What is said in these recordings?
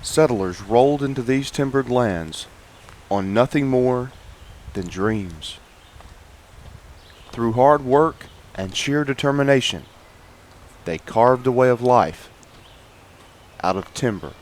Settlers rolled into these timbered lands on nothing more than dreams. Through hard work and sheer determination, they carved a way of life out of timber.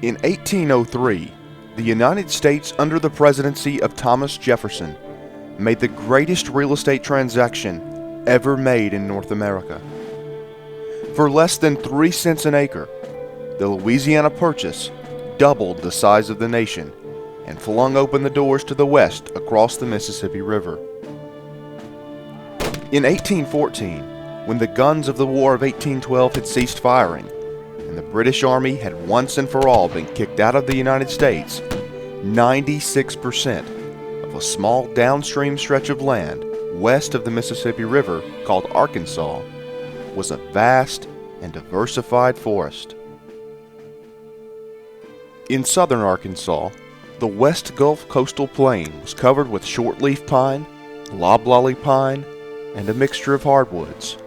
In 1803, the United States, under the presidency of Thomas Jefferson, made the greatest real estate transaction ever made in North America. For less than 3 cents an acre, the Louisiana Purchase doubled the size of the nation and flung open the doors to the west across the Mississippi River. In 1814, when the guns of the War of 1812 had ceased firing, and the British Army had once and for all been kicked out of the United States, 96% of a small downstream stretch of land west of the Mississippi River called Arkansas was a vast and diversified forest. In southern Arkansas, the West Gulf coastal plain was covered with shortleaf pine, loblolly pine, and a mixture of hardwoods.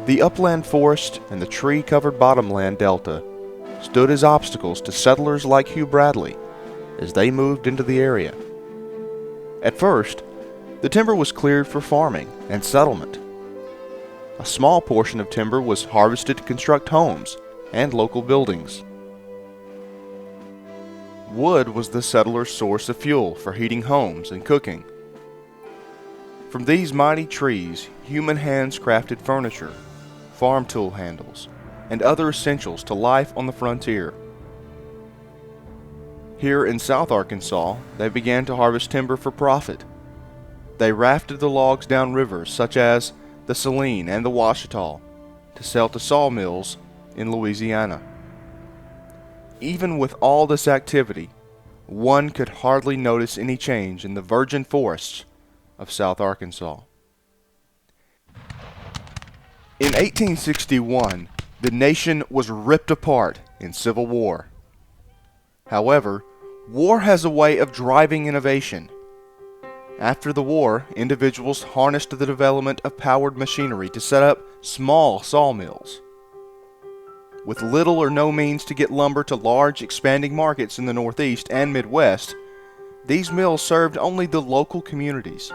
The upland forest and the tree-covered bottomland delta stood as obstacles to settlers like Hugh Bradley as they moved into the area. At first, the timber was cleared for farming and settlement. A small portion of timber was harvested to construct homes and local buildings. Wood was the settlers' source of fuel for heating homes and cooking. From these mighty trees, human hands crafted furniture, farm tool handles, and other essentials to life on the frontier. Here in South Arkansas, they began to harvest timber for profit. They rafted the logs down rivers such as the Saline and the Washita to sell to sawmills in Louisiana. Even with all this activity, one could hardly notice any change in the virgin forests of South Arkansas. In 1861, the nation was ripped apart in civil war. However, war has a way of driving innovation. After the war, individuals harnessed the development of powered machinery to set up small sawmills. With little or no means to get lumber to large, expanding markets in the Northeast and Midwest, these mills served only the local communities.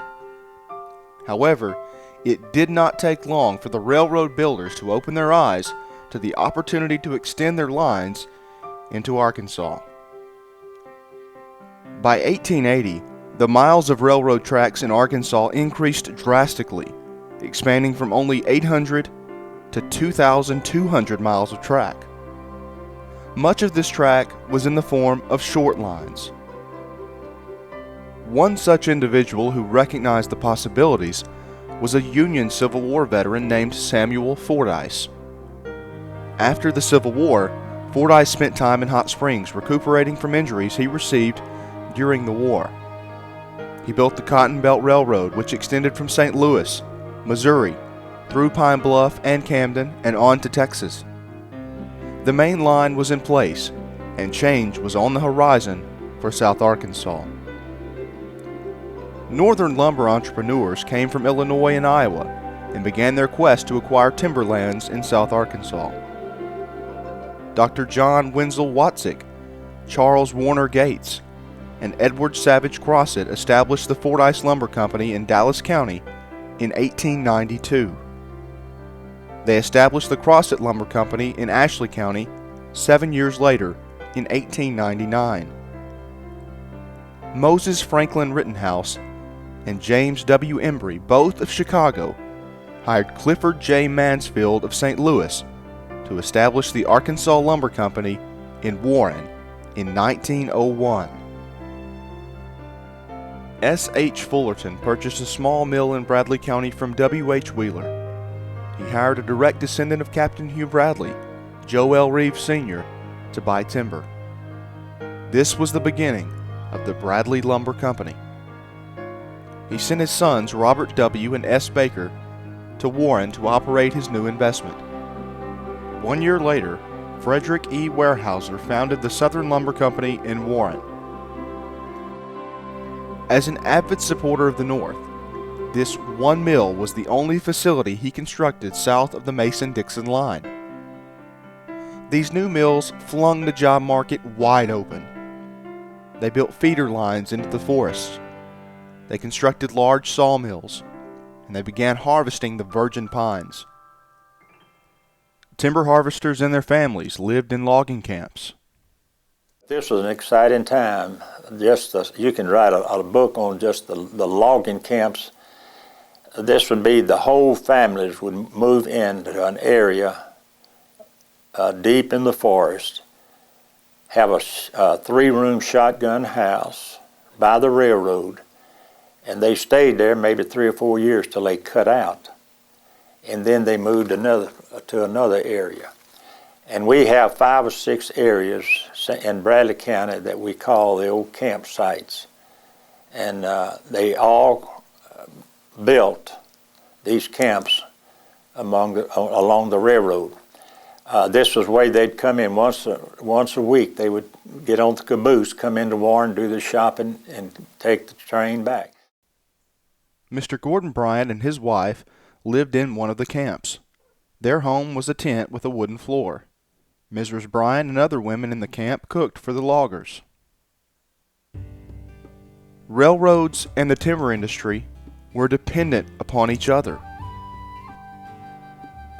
However, it did not take long for the railroad builders to open their eyes to the opportunity to extend their lines into Arkansas. By 1880, the miles of railroad tracks in Arkansas increased drastically, expanding from only 800 to 2,200 miles of track. Much of this track was in the form of short lines. One such individual who recognized the possibilities was a Union Civil War veteran named Samuel Fordyce. After the Civil War, Fordyce spent time in Hot Springs recuperating from injuries he received during the war. He built the Cotton Belt Railroad, which extended from St. Louis, Missouri, through Pine Bluff and Camden, and on to Texas. The main line was in place, and change was on the horizon for South Arkansas. Northern lumber entrepreneurs came from Illinois and Iowa and began their quest to acquire timberlands in South Arkansas. Dr. John Wenzel Watzik, Charles Warner Gates, and Edward Savage Crossett established the Fordyce Lumber Company in Dallas County in 1892. They established the Crossett Lumber Company in Ashley County 7 years later in 1899. Moses Franklin Rittenhouse and James W. Embry, both of Chicago, hired Clifford J. Mansfield of St. Louis to establish the Arkansas Lumber Company in Warren in 1901. S. H. Fullerton purchased a small mill in Bradley County from W. H. Wheeler. He hired a direct descendant of Captain Hugh Bradley, Joe L. Reeves Sr., to buy timber. This was the beginning of the Bradley Lumber Company. He sent his sons Robert W. and S. Baker to Warren to operate his new investment. 1 year later, Frederick E. Weyerhaeuser founded the Southern Lumber Company in Warren. As an avid supporter of the North, this one mill was the only facility he constructed south of the Mason-Dixon line. These new mills flung the job market wide open. They built feeder lines into the forests. They constructed large sawmills, and they began harvesting the virgin pines. Timber harvesters and their families lived in logging camps. This was an exciting time. You can write a book on just the logging camps. This would be the whole families would move into an area deep in the forest, have a 3-room shotgun house by the railroad, and they stayed there maybe 3 or 4 years till they cut out, and then they moved to another area. And we have 5 or 6 areas in Bradley County that we call the old campsites, and they all built these camps along the railroad. This was the way they'd come in once a week. They would get on the caboose, come into Warren, do the shopping, and take the train back. Mr. Gordon Bryant and his wife lived in one of the camps. Their home was a tent with a wooden floor. Mrs. Bryan and other women in the camp cooked for the loggers. Railroads and the timber industry were dependent upon each other.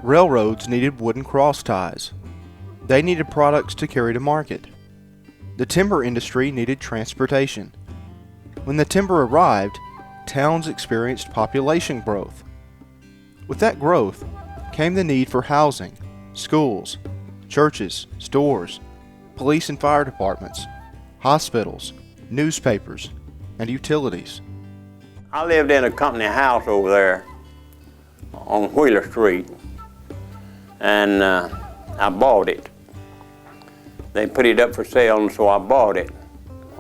Railroads needed wooden cross ties. They needed products to carry to market. The timber industry needed transportation. When the timber arrived, towns experienced population growth. With that growth came the need for housing, schools, churches, stores, police and fire departments, hospitals, newspapers, and utilities. I lived in a company house over there on Wheeler Street, and I bought it. They put it up for sale, and so I bought it.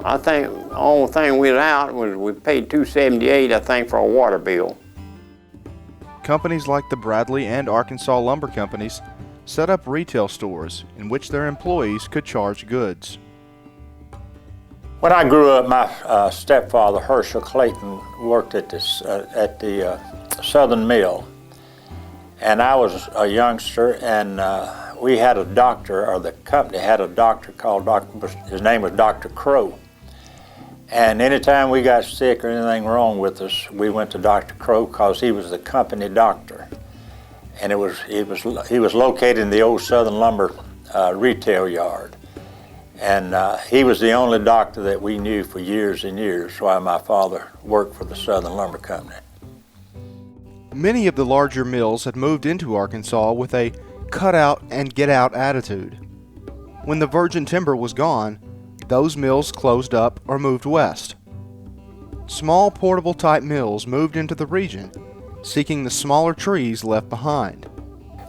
I think the only thing we was out was we paid $278, I think, for a water bill. Companies like the Bradley and Arkansas Lumber Companies set up retail stores in which their employees could charge goods. When I grew up, my stepfather, Herschel Clayton, worked at the Southern Mill. And I was a youngster, and we had a doctor, or the company had a doctor called his name was Dr. Crow. And anytime we got sick or anything wrong with us, we went to Dr. Crow because he was the company doctor. And he was located in the old Southern Lumber retail yard. And he was the only doctor that we knew for years and years while my father worked for the Southern Lumber Company. Many of the larger mills had moved into Arkansas with a cut out and get out attitude. When the virgin timber was gone, those mills closed up or moved west. Small portable type mills moved into the region, seeking the smaller trees left behind.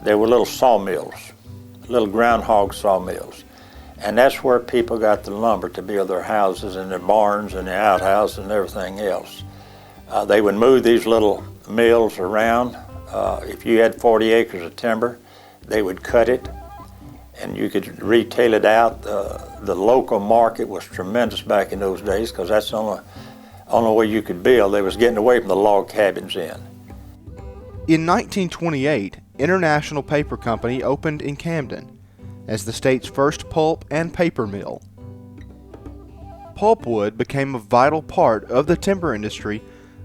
There were little sawmills, little groundhog sawmills. And that's where people got the lumber to build their houses and their barns and their outhouses and everything else. They would move these little mills around. If you had 40 acres of timber, they would cut it and you could retail it out. The local market was tremendous back in those days because that's the only way you could build. They was getting away from the log cabins in. In 1928, International Paper Company opened in Camden as the state's first pulp and paper mill. Pulpwood became a vital part of the timber industry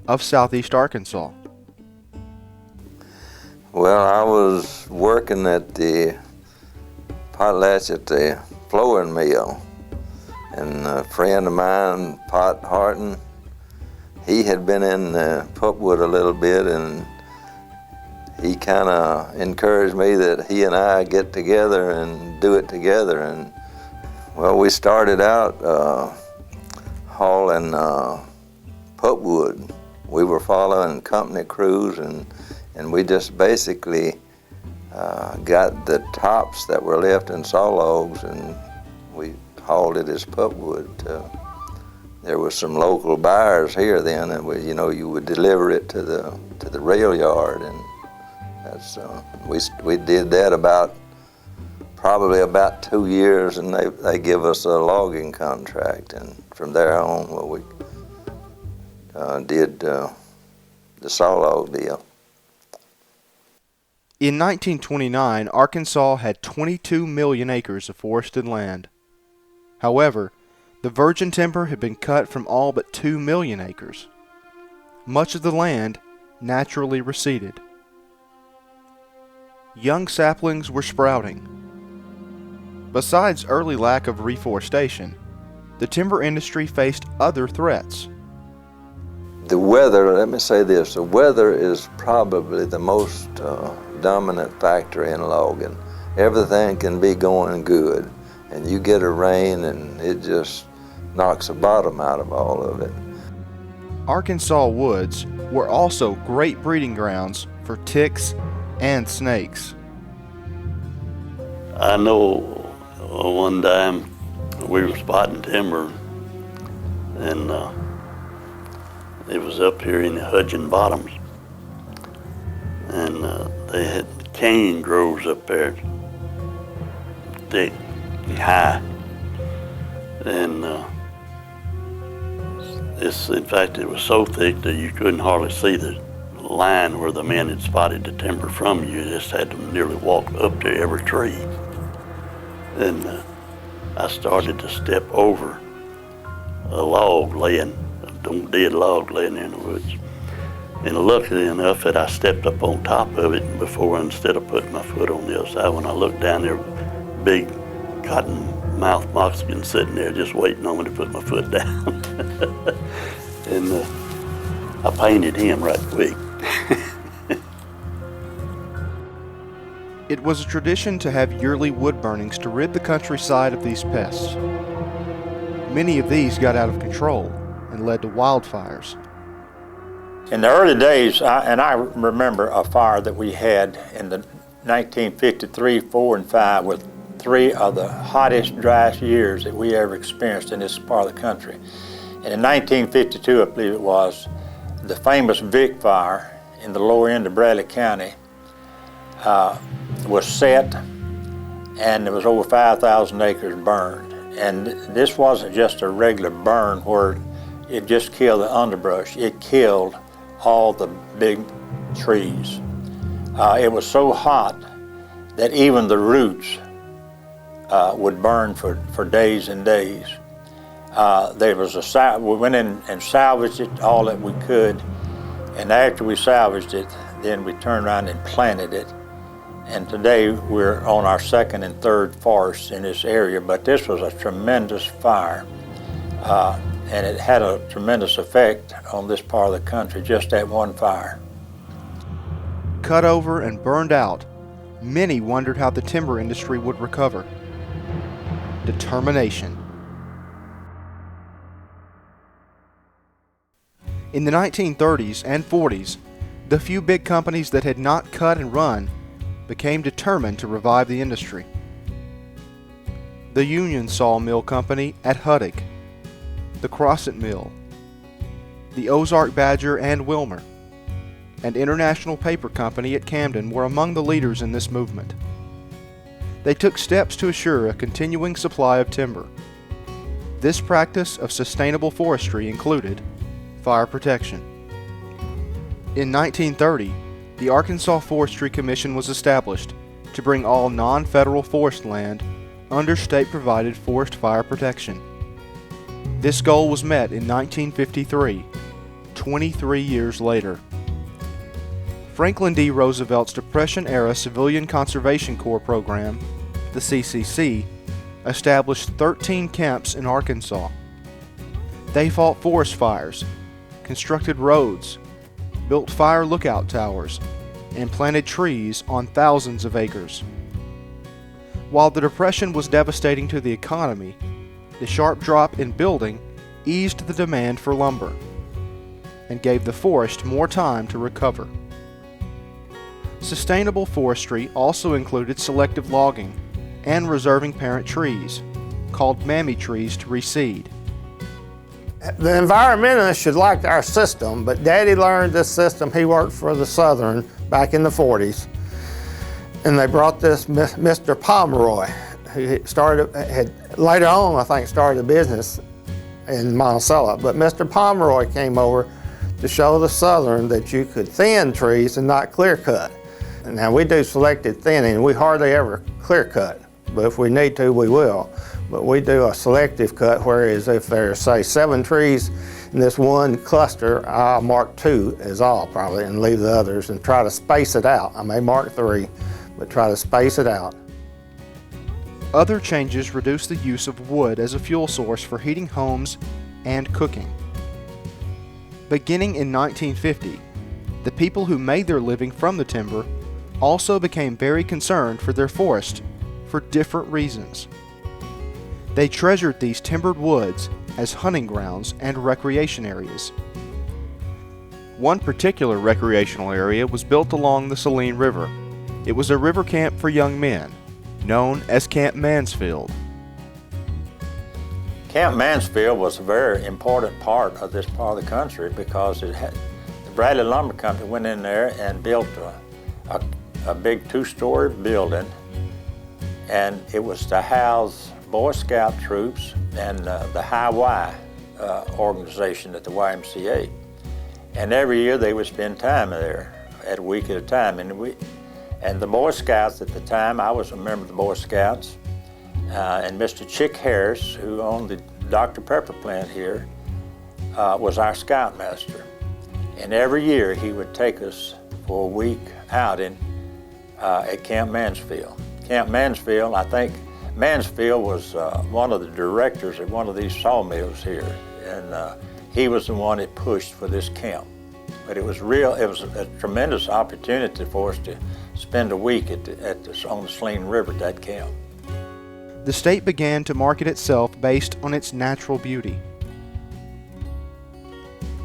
of southeast Arkansas. Well, I was working at the potlatch at the flooring mill, and a friend of mine, Pot Harton, he had been in pulpwood a little bit, and he kind of encouraged me that he and I get together and do it together. And well, we started out hauling pulpwood. We were following company crews, and we just basically got the tops that were left in saw logs, and we hauled it as pulpwood. There was some local buyers here then, and you would deliver it to the rail yard, and that's we did that probably about 2 years, and they give us a logging contract, and from there on, well, we did the saw log deal. In 1929, Arkansas had 22 million acres of forested land. However, the virgin timber had been cut from all but 2 million acres. Much of the land naturally receded. Young saplings were sprouting. Besides early lack of reforestation, the timber industry faced other threats. The weather, let me say this, the weather is probably the most dominant factor in logging. Everything can be going good, and you get a rain and it just knocks the bottom out of all of it. Arkansas woods were also great breeding grounds for ticks and snakes. I know one time we were spotting timber, and it was up here in the Hudson Bottoms, and they had cane groves up there, thick and high, and in fact, it was so thick that you couldn't hardly see the line where the men had spotted the timber from. You just had to nearly walk up to every tree. And I started to step over a log laying, a dead log laying in the woods. And luckily enough that I stepped up on top of it before, instead of putting my foot on the other side, when I looked down there, big cotton mouth moxie sitting there just waiting on me to put my foot down. And I painted him right quick. It was a tradition to have yearly wood burnings to rid the countryside of these pests. Many of these got out of control and led to wildfires. In the early days, I remember a fire that we had in the 1953, 4, and 5 with 3 of the hottest, driest years that we ever experienced in this part of the country. And in 1952, I believe it was, the famous Vic Fire in the lower end of Bradley County was set, and there was over 5,000 acres burned. And this wasn't just a regular burn where it just killed the underbrush. It killed all the big trees. It was so hot that even the roots would burn for days and days. We went in and salvaged it all that we could, and after we salvaged it, then we turned around and planted it. And today we're on our 2nd and 3rd forests in this area, but this was a tremendous fire. And it had a tremendous effect on this part of the country, just that one fire. Cut over and burned out, many wondered how the timber industry would recover. Determination. In the 1930s and 40s, the few big companies that had not cut and run became determined to revive the industry. The Union Sawmill Company at Huttig, the Crossett Mill, the Ozark Badger and Wilmer, and International Paper Company at Camden were among the leaders in this movement. They took steps to assure a continuing supply of timber. This practice of sustainable forestry included fire protection. In 1930, the Arkansas Forestry Commission was established to bring all non-federal forest land under state-provided forest fire protection. This goal was met in 1953, 23 years later. Franklin D. Roosevelt's Depression-era Civilian Conservation Corps program, the CCC, established 13 camps in Arkansas. They fought forest fires, constructed roads, built fire lookout towers, and planted trees on thousands of acres. While the Depression was devastating to the economy, the sharp drop in building eased the demand for lumber and gave the forest more time to recover. Sustainable forestry also included selective logging and reserving parent trees, called mammy trees, to reseed. The environmentalists should like our system, but Daddy learned this system. He worked for the Southern back in the 40s, and they brought this Mr. Pomeroy, who had later on, I think, started a business in Monticello. But Mr. Pomeroy came over to show the Southern that you could thin trees and not clear cut. Now we do selective thinning. We hardly ever clear cut, but if we need to, we will. But we do a selective cut, whereas if there's, say, 7 trees in this one cluster, I'll mark 2 as all probably and leave the others and try to space it out. I may mark 3, but try to space it out. Other changes reduced the use of wood as a fuel source for heating homes and cooking. Beginning in 1950, the people who made their living from the timber also became very concerned for their forest for different reasons. They treasured these timbered woods as hunting grounds and recreation areas. One particular recreational area was built along the Saline River. It was a river camp for young men, known as Camp Mansfield. Camp Mansfield was a very important part of this part of the country because the Bradley Lumber Company went in there and built a big 2-story building, and it was to house Boy Scout troops and the High Y organization at the YMCA. And every year they would spend time there, at a week at a time. And the Boy Scouts at the time, I was a member of the Boy Scouts, And Mr. Chick Harris, who owned the Dr. Pepper plant here, was our scoutmaster. And every year he would take us for a week outing at Camp Mansfield. Camp Mansfield, I think Mansfield was one of the directors at one of these sawmills here, and he was the one that pushed for this camp. But it was a tremendous opportunity for us to spend a week on the Saline River at that camp. The state began to market itself based on its natural beauty.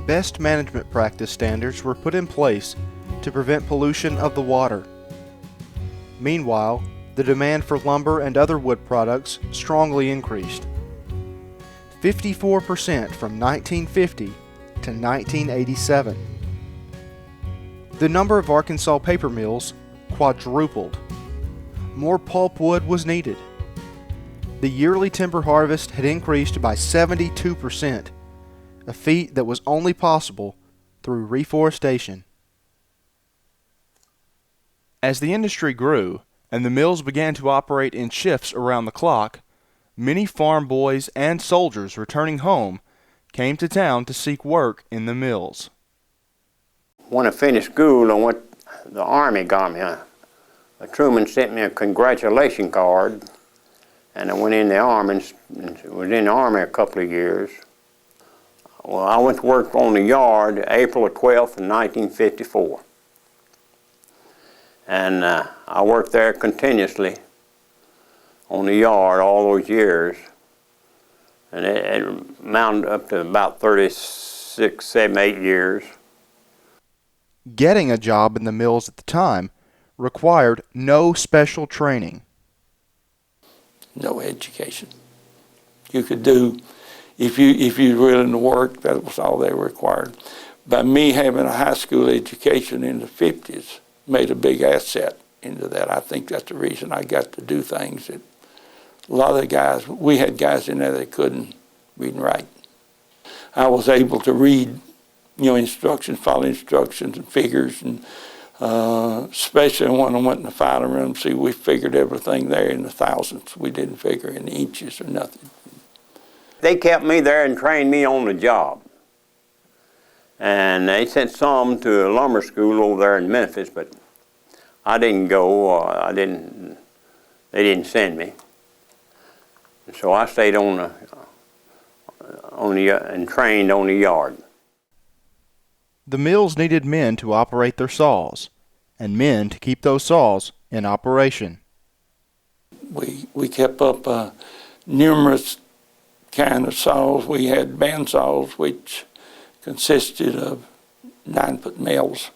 Best management practice standards were put in place to prevent pollution of the water. Meanwhile, the demand for lumber and other wood products strongly increased. 54% from 1950 to 1987. The number of Arkansas paper mills quadrupled. More pulpwood was needed. The yearly timber harvest had increased by 72%, a feat that was only possible through reforestation. As the industry grew and the mills began to operate in shifts around the clock, many farm boys and soldiers returning home came to town to seek work in the mills. When I finished school, the Army got me Truman sent me a congratulation card, and I went in the Army and was in the Army a couple of years. Well, I went to work on the yard April 12th, 1954. And I worked there continuously on the yard all those years. And it amounted up to about 36, 7, 8 years. Getting a job in the mills at the time required no special training. No education. You could do, if you were willing to work, that was all they required. By me having a high school education in the 50s made a big asset into that. I think that's the reason I got to do things that a lot of the guys, we had guys in there that couldn't read and write. I was able to read, instructions, follow instructions and figures, and especially when I went in the filing room, see, we figured everything there in the thousands. We didn't figure in inches or nothing. They kept me there and trained me on the job. And they sent some to a lumber school over there in Memphis, but I didn't go. They didn't send me. And so I stayed and trained on the yard. The mills needed men to operate their saws, and men to keep those saws in operation. We kept up numerous kind of saws. We had band saws, which consisted of 9-foot mills.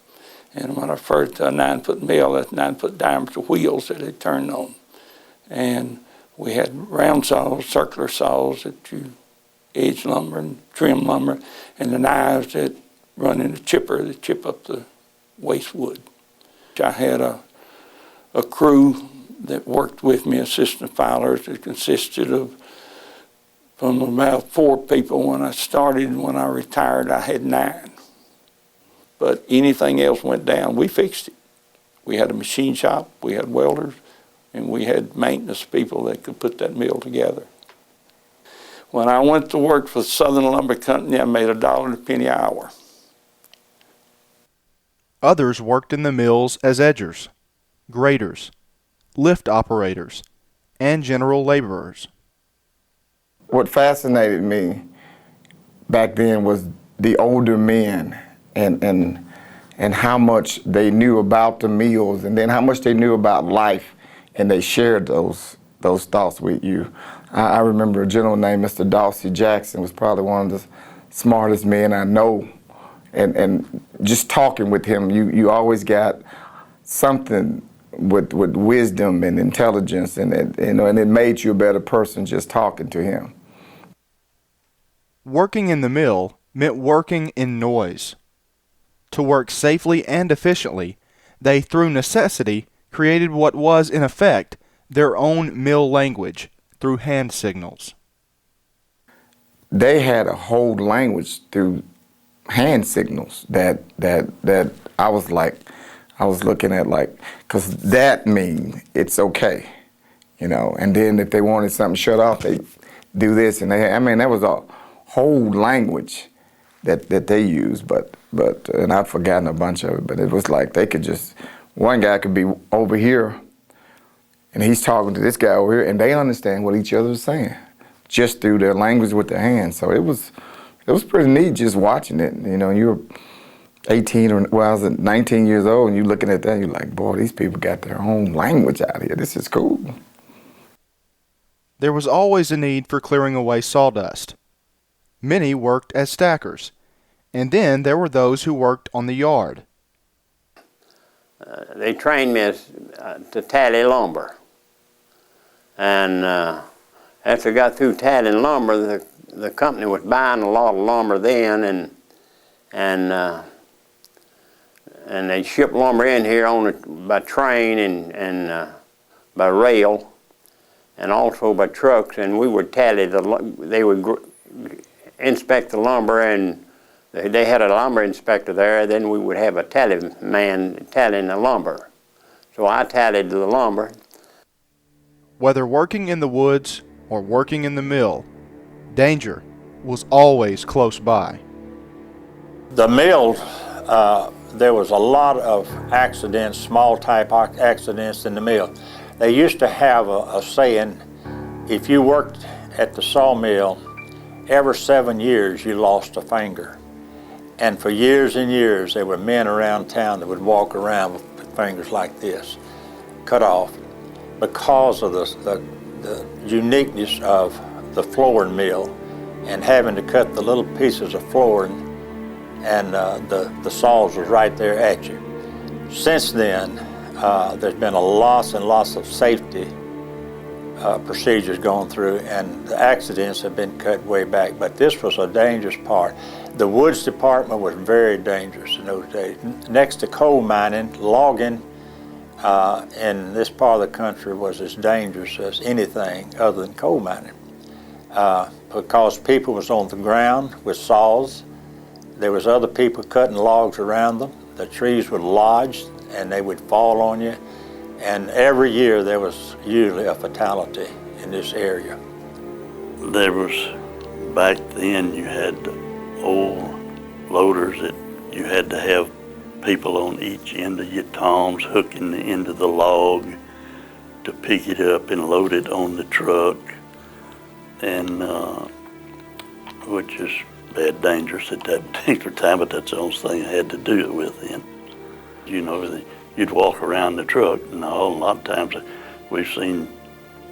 And when I refer to a 9-foot mill, that's 9-foot diameter wheels that it turned on. And we had round saws, circular saws that you edge lumber and trim lumber, and the knives that run in the chipper that chip up the waste wood. I had a crew that worked with me, assistant filers, that consisted of from about 4 people when I started. When I retired, I had 9. But anything else went down, we fixed it. We had a machine shop, we had welders, and we had maintenance people that could put that mill together. When I went to work for the Southern Lumber Company, I made $1 a penny an hour. Others worked in the mills as edgers, graders, lift operators, and general laborers. What fascinated me back then was the older men and how much they knew about the mills, and then how much they knew about life, and they shared those thoughts with you. I remember a gentleman named Mr. Dawsey Jackson was probably one of the smartest men I know, and just talking with him, you always got something with wisdom and intelligence, and it made you a better person just talking to him. Working in the mill meant working in noise. To work safely and efficiently, they, through necessity, created what was, in effect, their own mill language through hand signals. They had a whole language through hand signals that I was looking at because that means it's okay. you know. And then if they wanted something shut off, they do this, and I mean, that was a whole language that they used. But and I've forgotten a bunch of it. But it was like they could just, one guy could be over here, and he's talking to this guy over here, and they understand what each other was saying just through their language with their hands. So it was pretty neat just watching it. You know, you're 18 or, well, I was 19 years old, and you're looking at that, and you're like, boy, these people got their own language out here. This is cool. There was always a need for clearing away sawdust. Many worked as stackers, and then there were those who worked on the yard. They trained me to tally lumber. And after I got through tallying lumber, the company was buying a lot of lumber then, and they shipped lumber in here by train and by rail, and also by trucks. And we would tally they would inspect the lumber, and they had a lumber inspector there. Then we would have a tally man tallying the lumber. So I tallied the lumber. Whether working in the woods or working in the mill, danger was always close by. The mill, there was a lot of accidents, small type accidents in the mill. They used to have a saying, if you worked at the sawmill, every 7 years you lost a finger. And for years and years, there were men around town that would walk around with fingers like this, cut off, because of the uniqueness of the flooring mill and having to cut the little pieces of flooring, and the saws was right there at you. Since then, there's been lots and lots of safety procedures going through, and the accidents have been cut way back. But this was a dangerous part. The woods department was very dangerous in those days. Next to coal mining, logging in this part of the country was as dangerous as anything other than coal mining, because people was on the ground with saws. There was other people cutting logs around them. The trees would lodge and they would fall on you. And every year there was usually a fatality in this area. There was, back then you had old loaders that you had to have people on each end of your toms hooking the end of the log to pick it up and load it on the truck, and which is bad dangerous at that particular time, but that's the only thing I had to do it with then. You know, you'd walk around the truck, and a lot of times we've seen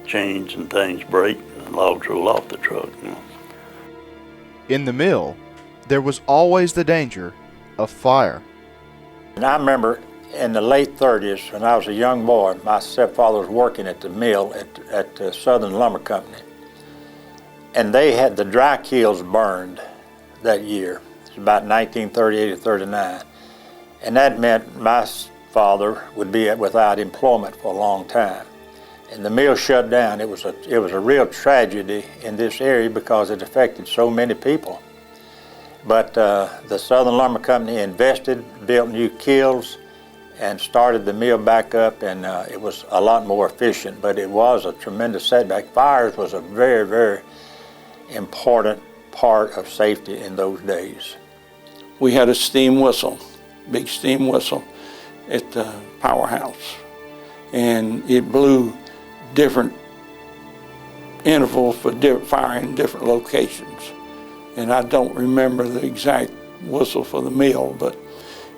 chains and things break and logs roll off the truck. You know. In the mill, there was always the danger of fire. And I remember in the late 30s, when I was a young boy, my stepfather was working at the mill at the Southern Lumber Company. And they had the dry kilns burned that year. It was about 1938 or 39. And that meant my father would be without employment for a long time. And the mill shut down. It was a real tragedy in this area because it affected so many people. But the Southern Lumber Company invested, built new kilns, and started the mill back up, and it was a lot more efficient, but it was a tremendous setback. Fires was a very, very important part of safety in those days. We had a steam whistle, big steam whistle at the powerhouse, and it blew different intervals for fire in different locations. And I don't remember the exact whistle for the mill, but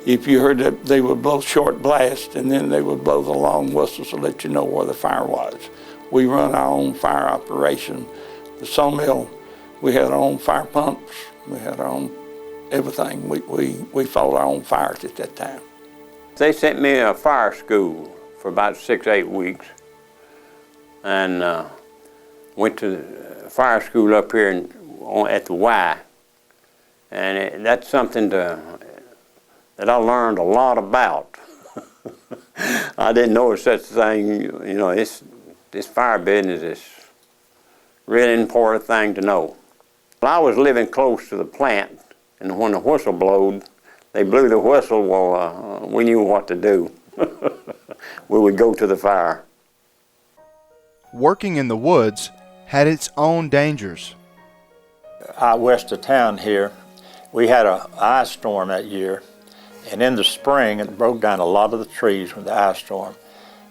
if you heard that, they would blow short blasts, and then they would blow the long whistle to let you know where the fire was. We run our own fire operation. The sawmill, we had our own fire pumps, we had our own everything. We fought our own fires at that time. They sent me to a fire school for about 6-8 weeks, and went to fire school up here at the Y, and that's something that I learned a lot about. I didn't know such a thing. You know, this fire business is really important thing to know. I was living close to the plant, and when the whistle blowed, they blew the whistle. Well, we knew what to do. We would go to the fire. Working in the woods had its own dangers. Out west of town here, we had an ice storm that year, and in the spring it broke down a lot of the trees with the ice storm,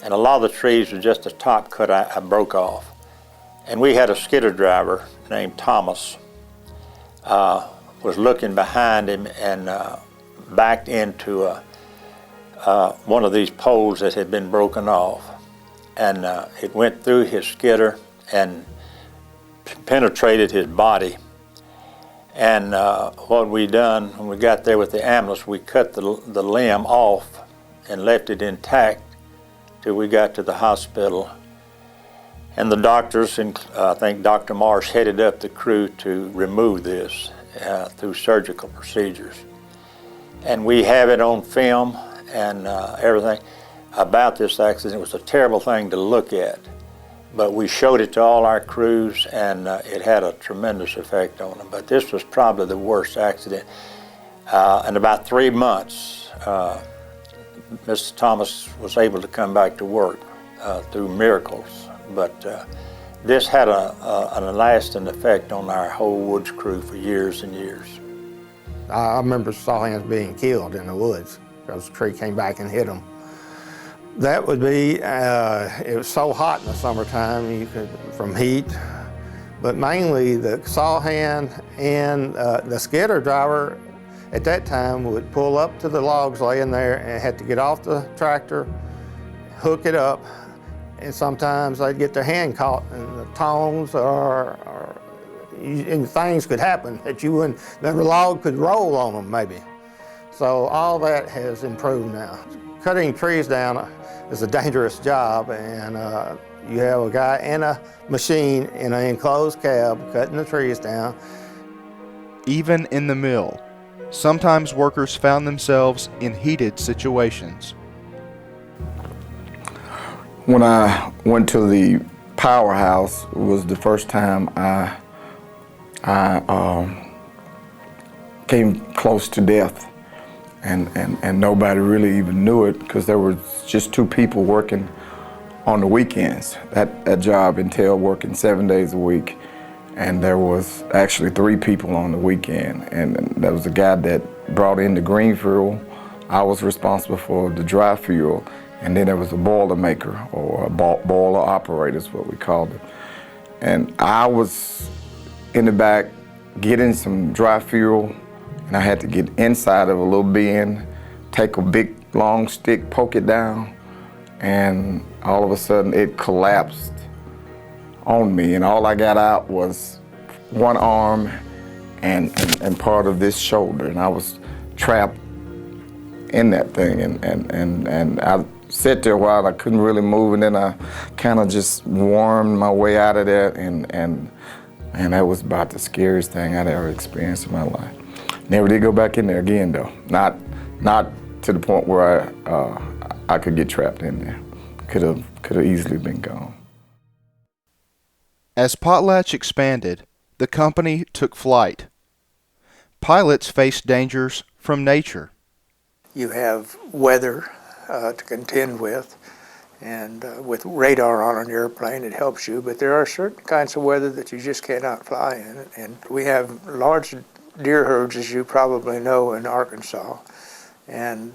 and a lot of the trees were just the top cut I broke off. And we had a skidder driver named Thomas, was looking behind him and backed into one of these poles that had been broken off. And it went through his skidder and penetrated his body. And what we done when we got there with the ambulance, we cut the limb off and left it intact till we got to the hospital. And the doctors, and I think Dr. Marsh headed up the crew to remove this through surgical procedures. And we have it on film and everything about this accident. It was a terrible thing to look at, but we showed it to all our crews, and it had a tremendous effect on them. But this was probably the worst accident. In about 3 months, Mr. Thomas was able to come back to work through miracles. But this had a lasting effect on our whole woods crew for years and years. I remember sawhands being killed in the woods because the tree came back and hit them. That would be, it was so hot in the summertime from heat, but mainly the sawhand and the skidder driver at that time would pull up to the logs laying there and had to get off the tractor, hook it up, and sometimes they'd get their hand caught in the tongs and things could happen that you wouldn't, the log could roll on them maybe. So all that has improved now. Cutting trees down is a dangerous job, and you have a guy and a machine in an enclosed cab cutting the trees down. Even in the mill, sometimes workers found themselves in heated situations. When I went to the powerhouse, it was the first time I came close to death, and nobody really even knew it because there were just 2 people working on the weekends. That job entailed working 7 days a week, and there was actually 3 people on the weekend, and there was a guy that brought in the green fuel. I was responsible for the dry fuel, and then there was a boiler maker, or a boiler operator is what we called it. And I was in the back getting some dry fuel, and I had to get inside of a little bin, take a big long stick, poke it down, and all of a sudden it collapsed on me, and all I got out was one arm and part of this shoulder, and I was trapped in that thing, and I sat there a while. I couldn't really move, and then I kind of just wormed my way out of there, and that was about the scariest thing I'd ever experienced in my life. Never did go back in there again, though. Not to the point where I could get trapped in there. Could have easily been gone. As Potlatch expanded, the company took flight. Pilots faced dangers from nature. You have weather to contend with, and with radar on an airplane it helps you, but there are certain kinds of weather that you just cannot fly in. And we have large deer herds, as you probably know, in Arkansas, and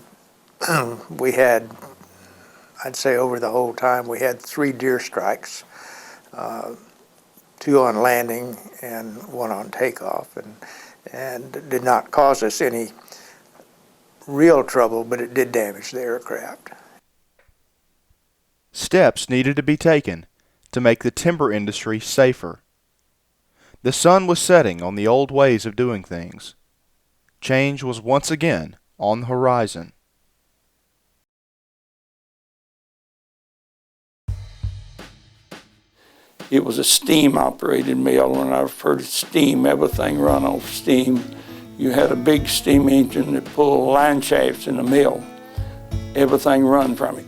we had, I'd say over the whole time, we had 3 deer strikes, 2 on landing and 1 on takeoff, and did not cause us any real trouble, but it did damage the aircraft. Steps needed to be taken to make the timber industry safer. The sun was setting on the old ways of doing things. Change was once again on the horizon. It was a steam-operated mill, and I've heard of steam, everything run off steam. You had a big steam engine that pulled line shafts in the mill. Everything run from it.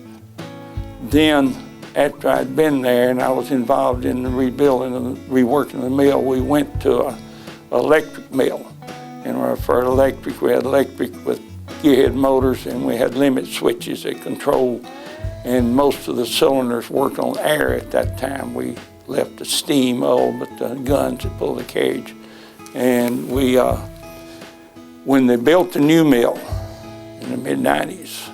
Then, after I'd been there and I was involved in the rebuilding and reworking the mill, we went to an electric mill. And for electric, we had electric with gearhead motors, and we had limit switches that control and most of the cylinders worked on air at that time. We left the steam but the guns that pull the carriage. And when they built the new mill in the mid-90s,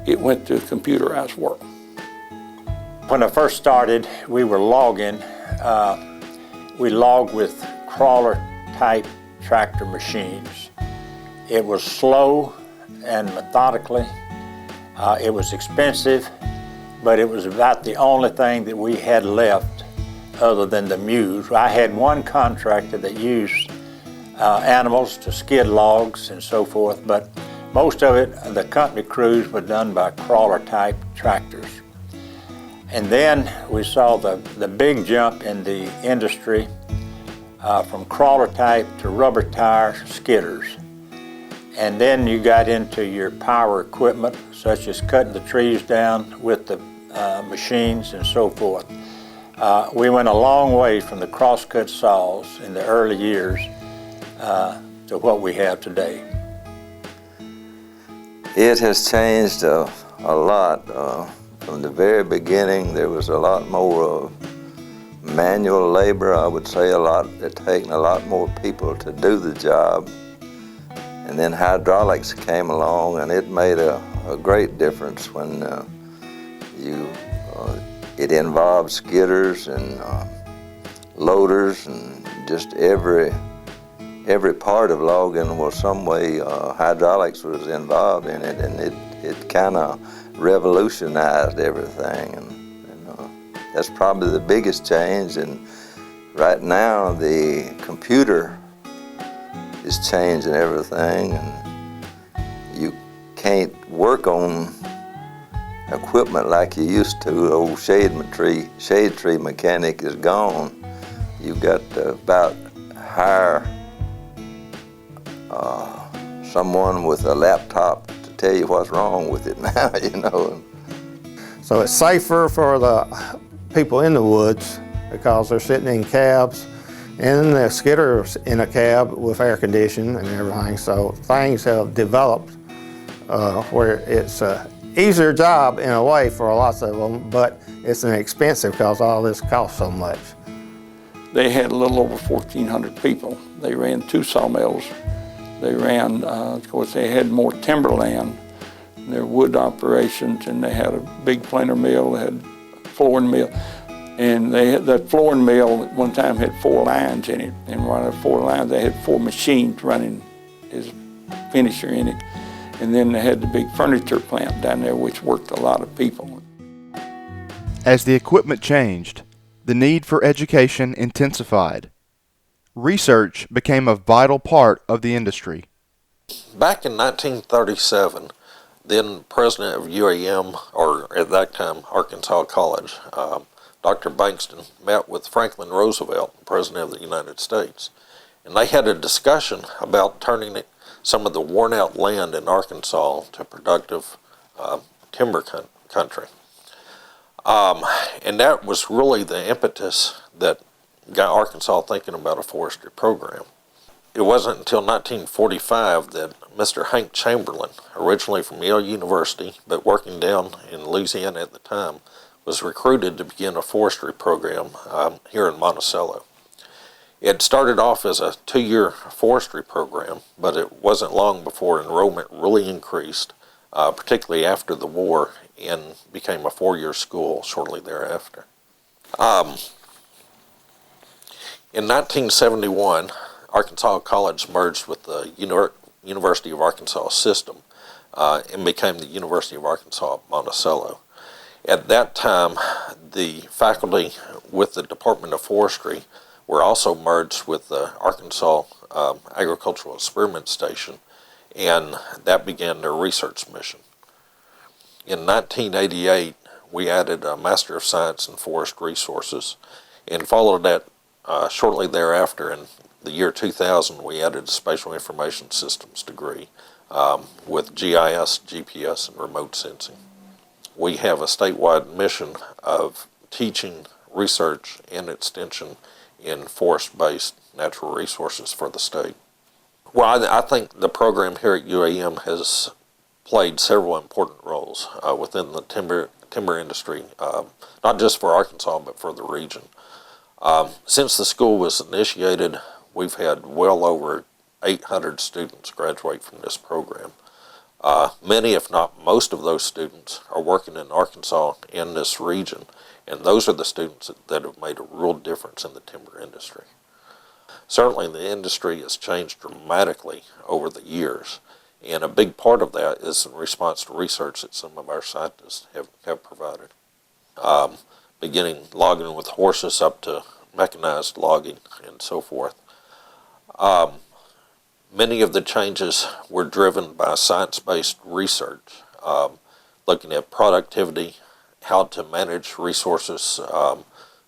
it went to computerized work. When I first started, we were logging. We logged with crawler-type tractor machines. It was slow and methodically. It was expensive, but it was about the only thing that we had left other than the mules. I had one contractor that used animals to skid logs and so forth, but most of it, the company crews were done by crawler-type tractors. And then we saw the big jump in the industry from crawler-type to rubber tire skidders. And then you got into your power equipment, such as cutting the trees down with the machines and so forth. We went a long way from the crosscut saws in the early years to what we have today. It has changed a lot. From the very beginning, there was a lot more of manual labor. I would say it taken a lot more people to do the job. And then hydraulics came along, and it made a great difference when it involved skidders and loaders, and just every part of logging was some way hydraulics was involved in it, and it kind of revolutionized everything, and that's probably the biggest change. And right now the computer is changing everything, and you can't work on equipment like you used to. The old shade tree mechanic is gone. You've got to about hire someone with a laptop to tell you what's wrong with it now, you know. So it's safer for the people in the woods because they're sitting in cabs, and the skidder's in a cab with air conditioning and everything. So things have developed where it's an easier job in a way for lots of them, but it's inexpensive because all this costs so much. They had a little over 1,400 people. They ran 2 sawmills. They ran, of course, they had more timberland, their wood operations, and they had a big planer mill, they had a flooring mill. And that flooring mill at one time had 4 lines in it. And one of the 4 lines, they had 4 machines running as finisher in it. And then they had the big furniture plant down there, which worked a lot of people. As the equipment changed, the need for education intensified. Research became a vital part of the industry. Back in 1937, then president of UAM, or at that time Arkansas College, Dr. Bankston met with Franklin Roosevelt, President of the United States, and they had a discussion about turning some of the worn-out land in Arkansas to productive timber country. And that was really the impetus that got Arkansas thinking about a forestry program. It wasn't until 1945 that Mr. Hank Chamberlain, originally from Yale University, but working down in Louisiana at the time, was recruited to begin a forestry program here in Monticello. It started off as a 2-year forestry program, but it wasn't long before enrollment really increased, particularly after the war, and became a 4-year school shortly thereafter. In 1971, Arkansas College merged with the University of Arkansas system and became the University of Arkansas Monticello. At that time, the faculty with the Department of Forestry were also merged with the Arkansas Agricultural Experiment Station, and that began their research mission. In 1988, we added a Master of Science in Forest Resources, and followed that shortly thereafter. In the year 2000, we added a Spatial Information Systems degree with GIS, GPS, and remote sensing. We have a statewide mission of teaching, research, and extension in forest-based natural resources for the state. Well, I think the program here at UAM has played several important roles within the timber industry, not just for Arkansas, but for the region. Since the school was initiated, we've had well over 800 students graduate from this program. Many, if not most of those students are working in Arkansas in this region, and those are the students that have made a real difference in the timber industry. Certainly the industry has changed dramatically over the years, and a big part of that is in response to research that some of our scientists have provided. Beginning logging with horses up to mechanized logging and so forth. Many of the changes were driven by science-based research, looking at productivity, how to manage resources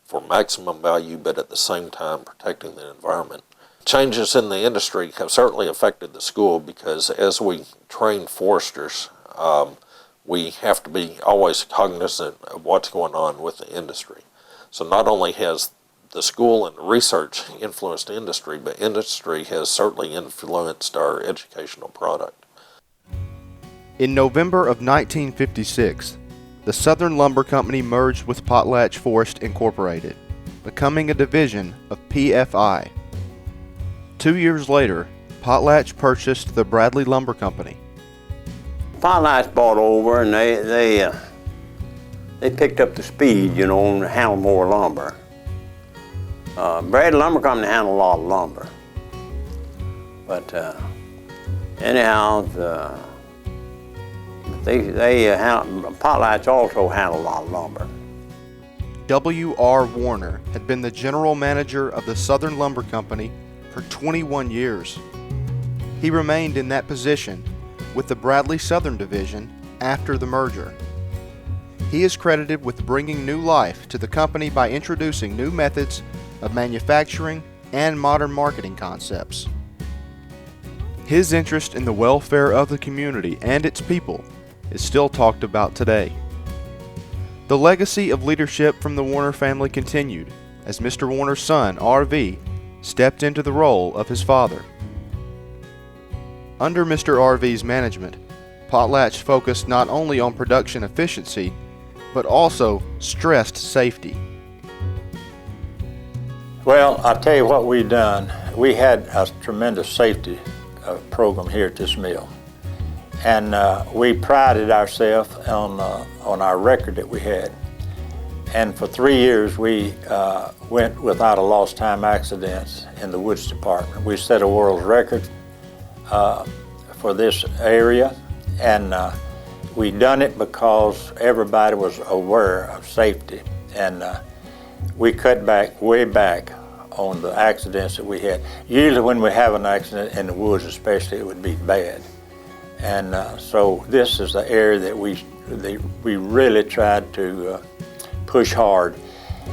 for maximum value, but at the same time protecting the environment. Changes in the industry have certainly affected the school because as we train foresters, we have to be always cognizant of what's going on with the industry. So not only has the school and research influenced industry, but industry has certainly influenced our educational product. In November of 1956, the Southern Lumber Company merged with Potlatch Forest Incorporated, becoming a division of PFI. 2 years later, Potlatch purchased the Bradley Lumber Company. Potlatch bought over and they picked up the speed, you know, and handled more lumber. Bradley Lumber Company handled a lot of lumber. But anyhow, Potlatch also handled a lot of lumber. W.R. Warner had been the general manager of the Southern Lumber Company for 21 years. He remained in that position with the Bradley Southern Division after the merger. He is credited with bringing new life to the company by introducing new methods of manufacturing and modern marketing concepts. His interest in the welfare of the community and its people is still talked about today. The legacy of leadership from the Warner family continued as Mr. Warner's son, R.V., stepped into the role of his father. Under Mr. R.V.'s management, Potlatch focused not only on production efficiency, but also stressed safety. Well, I'll tell you what we've done. We had a tremendous safety program here at this mill. And we prided ourselves on our record that we had. And for 3 years, we went without a lost time accidents in the woods department. We set a world record for this area, and we done it because everybody was aware of safety. And we cut back, way back, on the accidents that we had. Usually when we have an accident in the woods especially, it would be bad. And so this is the area that we really tried to push hard.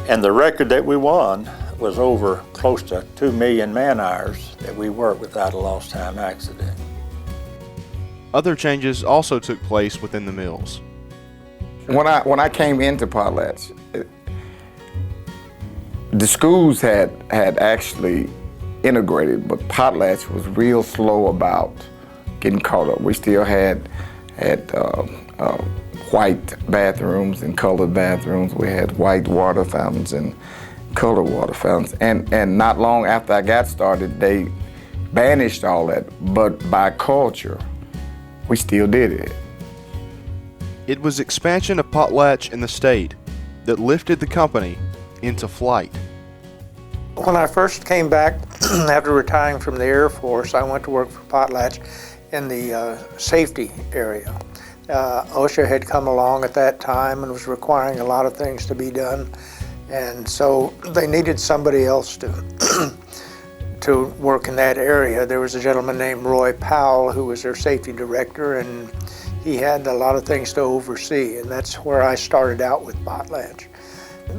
And the record that we won was over close to 2 million man-hours that we worked without a lost time accident. Other changes also took place within the mills. When I came into Potlatch, the schools had actually integrated, but Potlatch was real slow about getting caught up. We still had white bathrooms and colored bathrooms. We had white water fountains and colored water fountains. And not long after I got started, they banished all that. But by culture, we still did it. It was expansion of Potlatch in the state that lifted the company into flight. When I first came back after retiring from the Air Force, I went to work for Potlatch in the safety area. OSHA had come along at that time and was requiring a lot of things to be done, and so they needed somebody else to work in that area. There was a gentleman named Roy Powell who was their safety director, and he had a lot of things to oversee, and that's where I started out with Potlatch.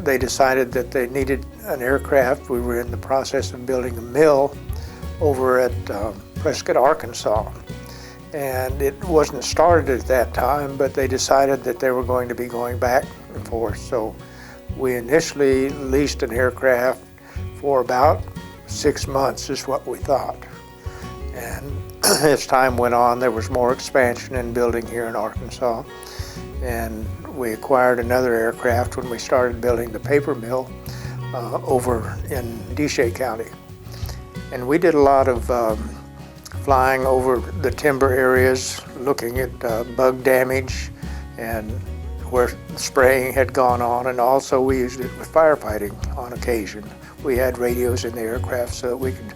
They decided that they needed an aircraft. We were in the process of building a mill over at Prescott, Arkansas. And it wasn't started at that time, but they decided that they were going to be going back and forth. So we initially leased an aircraft for about 6 months is what we thought. And as time went on, there was more expansion in building here in Arkansas. And we acquired another aircraft when we started building the paper mill over in Desha County. And we did a lot of flying over the timber areas, looking at bug damage and where spraying had gone on, and also we used it with firefighting on occasion. We had radios in the aircraft so that we could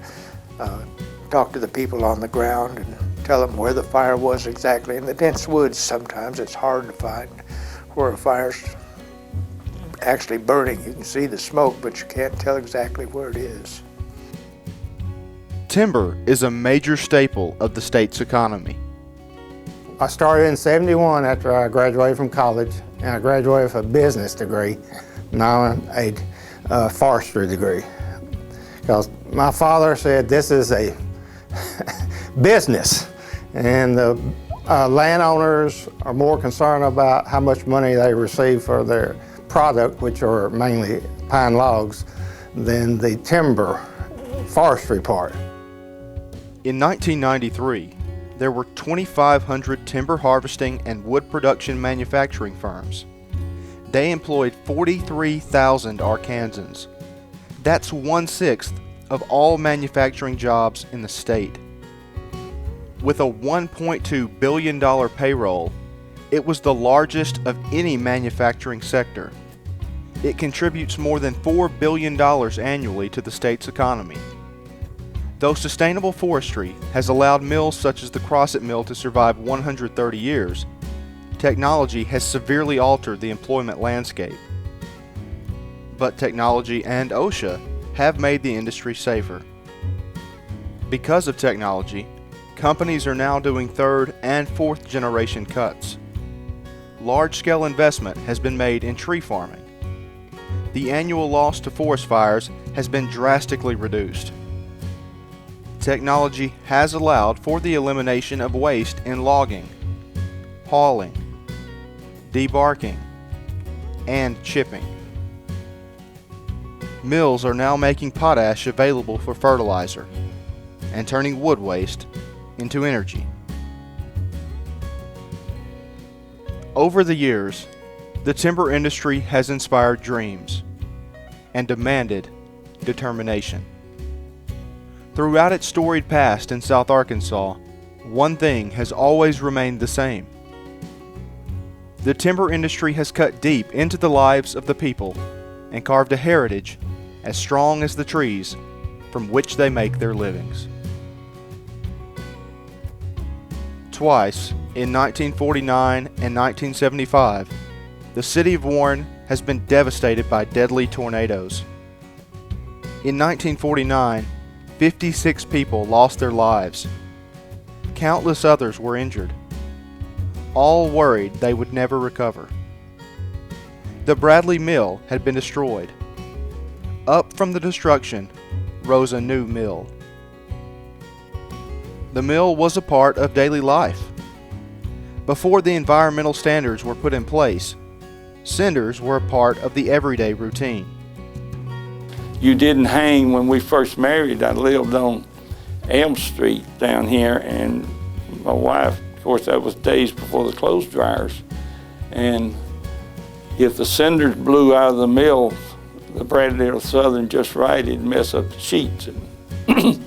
talk to the people on the ground and tell them where the fire was exactly. In the dense woods, sometimes it's hard to find where a fire's actually burning. You can see the smoke, but you can't tell exactly where it is. Timber is a major staple of the state's economy. I started in '71 after I graduated from college, and I graduated with a business degree, not a forestry degree. Because my father said this is a business, and the landowners are more concerned about how much money they receive for their product, which are mainly pine logs, than the timber forestry part. In 1993, there were 2,500 timber harvesting and wood production manufacturing firms. They employed 43,000 Arkansans. That's 1/6 of all manufacturing jobs in the state. With a $1.2 billion payroll, it was the largest of any manufacturing sector. It contributes more than $4 billion annually to the state's economy. Though sustainable forestry has allowed mills such as the Crossett Mill to survive 130 years, technology has severely altered the employment landscape. But technology and OSHA have made the industry safer. Because of technology, companies are now doing third and fourth generation cuts. Large-scale investment has been made in tree farming. The annual loss to forest fires has been drastically reduced. Technology has allowed for the elimination of waste in logging, hauling, debarking, and chipping. Mills are now making potash available for fertilizer and turning wood waste into energy. Over the years, the timber industry has inspired dreams and demanded determination. Throughout its storied past in South Arkansas, one thing has always remained the same. The timber industry has cut deep into the lives of the people and carved a heritage as strong as the trees from which they make their livings. Twice, in 1949 and 1975, the city of Warren has been devastated by deadly tornadoes. In 1949, 56 people lost their lives. Countless others were injured, all worried they would never recover. The Bradley Mill had been destroyed. Up from the destruction rose a new mill. The mill was a part of daily life. Before the environmental standards were put in place, cinders were a part of the everyday routine. You didn't hang when we first married. I lived on Elm Street down here, and my wife, of course, that was days before the clothes dryers. And if the cinders blew out of the mill, the Bradley or Southern just right, it'd mess up the sheets. And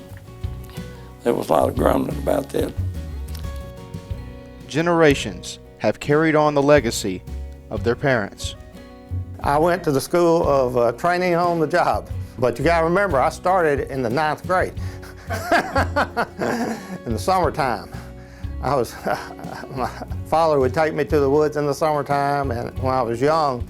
there was a lot of grumbling about that. Generations have carried on the legacy of their parents. I went to the school of training on the job. But you gotta remember, I started in the 9th grade. In the summertime. My father would take me to the woods in the summertime, and when I was young,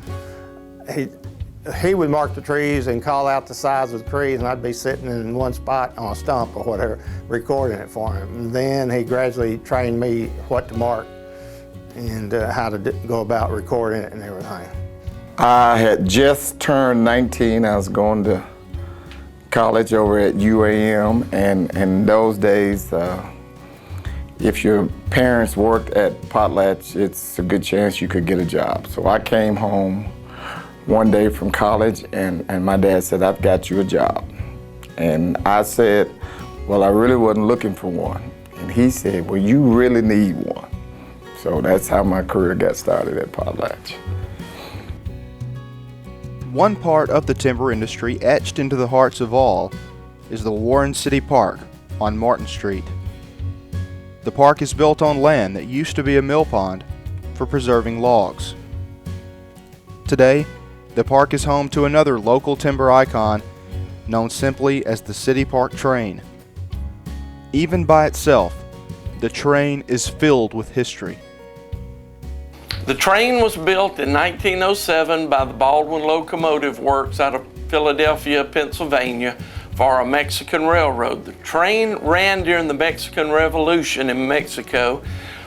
he would mark the trees and call out the size of the trees, and I'd be sitting in one spot on a stump or whatever, recording it for him. And then he gradually trained me what to mark and how to go about recording it and everything. I had just turned 19. I was going to college over at UAM, and in those days, if your parents worked at Potlatch, it's a good chance you could get a job. So I came home one day from college, and my dad said, "I've got you a job." And I said, "Well, I really wasn't looking for one." And he said, well, you really need one. So that's how my career got started at Potlatch. One part of the timber industry etched into the hearts of all is the Warren City Park on Martin Street. The park is built on land that used to be a mill pond for preserving logs. Today, the park is home to another local timber icon known simply as the City Park Train. Even by itself, the train is filled with history. The train was built in 1907 by the Baldwin Locomotive Works out of Philadelphia, Pennsylvania, for a Mexican railroad. The train ran during the Mexican Revolution in Mexico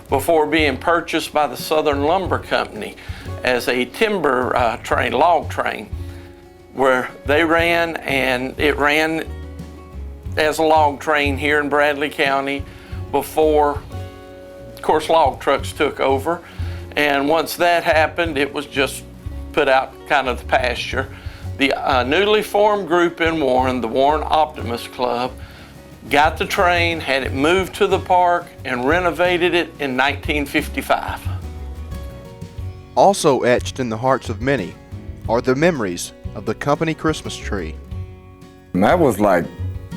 before being purchased by the Southern Lumber Company as a timber train, log train, where they ran, and it ran as a log train here in Bradley County before, of course, log trucks took over. And once that happened, it was just put out kind of the pasture. The newly formed group in Warren, the Warren Optimist Club, got the train, had it moved to the park, and renovated it in 1955. Also etched in the hearts of many are the memories of the company Christmas tree. And that was like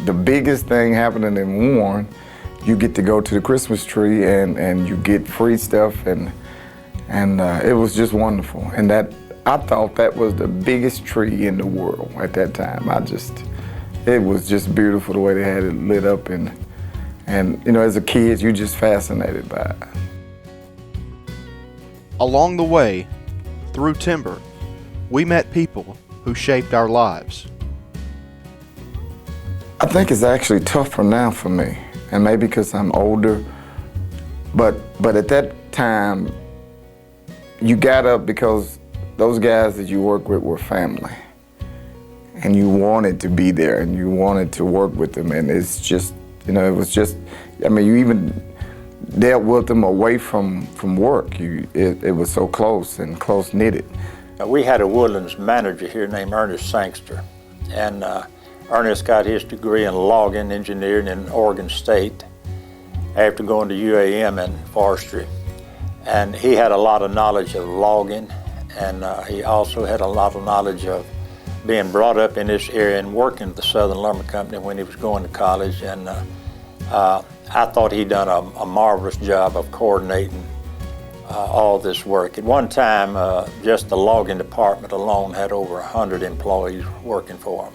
the biggest thing happening in Warren. You get to go to the Christmas tree and you get free stuff, and it was just wonderful. And that, I thought that was the biggest tree in the world at that time. It was just beautiful the way they had it lit up, and you know, as a kid, you're just fascinated by it. Along the way, through timber, we met people who shaped our lives. I think it's actually tougher now for me, and maybe because I'm older, but at that time, you got up because those guys that you work with were family, and you wanted to be there, and you wanted to work with them, and it's just, you know, it was just, I mean, you even dealt with them away from work. It was so close and close-knitted. We had a woodlands manager here named Ernest Sangster, and Ernest got his degree in logging engineering in Oregon State after going to UAM in forestry. And he had a lot of knowledge of logging, and he also had a lot of knowledge of being brought up in this area and working at the Southern Lumber Company when he was going to college. And I thought he'd done a marvelous job of coordinating all this work. At one time, just the logging department alone had over 100 employees working for him.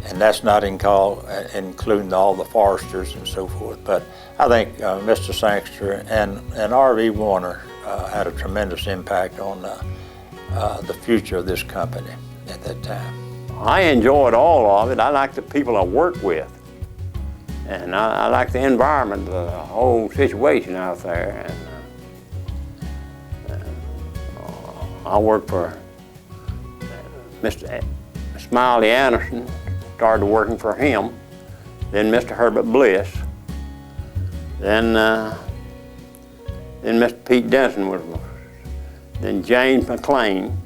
And that's not including all the foresters and so forth. But I think Mr. Sangster and R.V. Warner had a tremendous impact on the future of this company at that time. I enjoyed all of it. I like the people I work with. And I like the environment, the whole situation out there. And I worked for Mr. Smiley Anderson, started working for him, then Mr. Herbert Bliss, then Mr. Pete Denson was, then James McLean.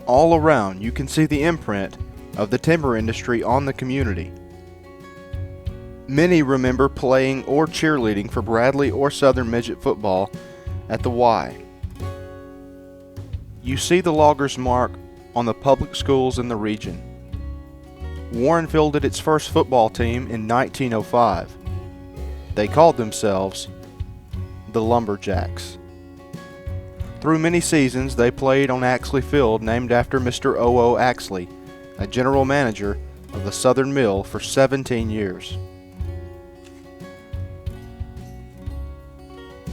All around, you can see the imprint of the timber industry on the community. Many remember playing or cheerleading for Bradley or Southern Midget football at the Y. You see the loggers' mark on the public schools in the region. Warren fielded its first football team in 1905. They called themselves the Lumberjacks. Through many seasons, they played on Axley Field, named after Mr. O.O. Axley, a general manager of the Southern Mill for 17 years.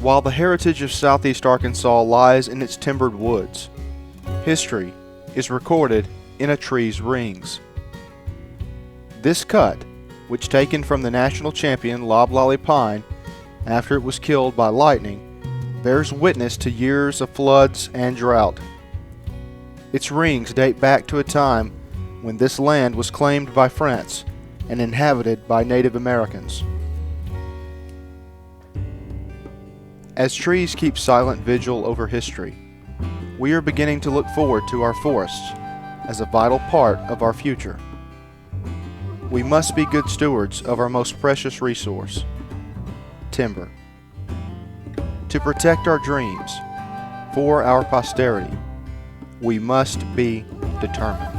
While the heritage of Southeast Arkansas lies in its timbered woods, history is recorded in a tree's rings. This cut, which taken from the national champion loblolly pine after it was killed by lightning, bears witness to years of floods and drought. Its rings date back to a time when this land was claimed by France and inhabited by Native Americans. As trees keep silent vigil over history, we are beginning to look forward to our forests as a vital part of our future. we must be good stewards of our most precious resource, timber. To protect our dreams for our posterity, we must be determined.